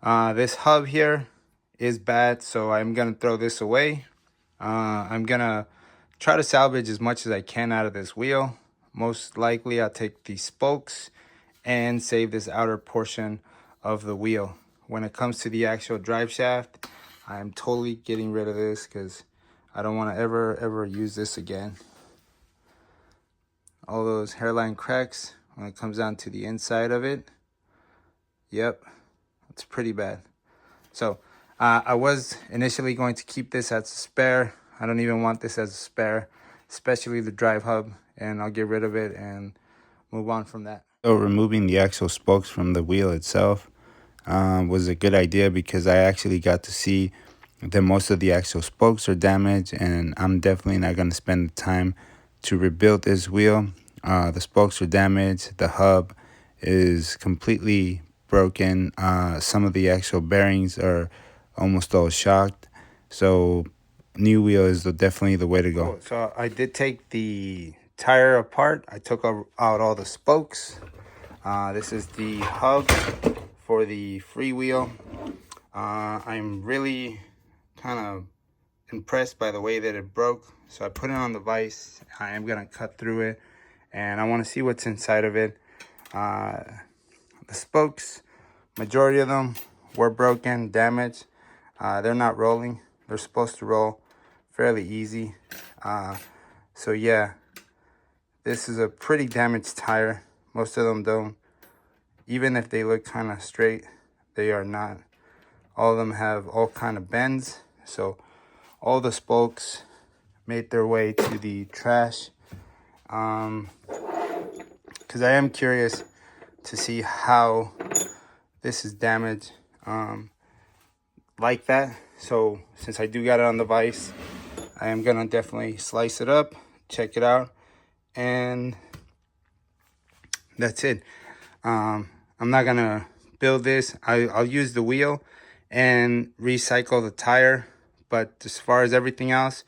This hub here is bad, so I'm gonna throw this away. I'm gonna try to salvage as much as I can out of this wheel. Most likely I'll take the spokes and save this outer portion of the wheel. When it comes to the actual drive shaft, I'm totally getting rid of this because I don't want to ever use this again. All those hairline cracks when it comes down to the inside of it. Yep, it's pretty bad. So I was initially going to keep this as a spare. I don't even want this as a spare, especially the drive hub, and I'll get rid of it and move on from that. So removing the actual spokes from the wheel itself was a good idea because I actually got to see that most of the actual spokes are damaged, and I'm definitely not going to spend the time to rebuild this wheel. The spokes are damaged. The hub is completely broken. Some of the actual bearings are almost all shocked. So new wheel is definitely the way to go. Oh, so I did take the tire apart. I took out all the spokes. This is the hub for the Freewheel. I'm really kind of impressed by the way that it broke. So I put it on the vise. I am gonna cut through it and I want to see what's inside of it. The spokes, majority of them were broken, damaged. They're not rolling. They're supposed to roll fairly easy. So yeah, this is a pretty damaged tire. Most of them don't. Even if they look kind of straight, they are not. All of them have all kind of bends. So all the spokes made their way to the trash. Because I am curious to see how this is damaged like that. So since I do got it on the vise, I am gonna definitely slice it up, check it out, and that's it. I'm not gonna build this. I'll use the wheel and recycle the tire, but as far as everything else,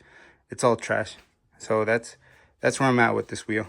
it's all trash. So that's where I'm at with this wheel.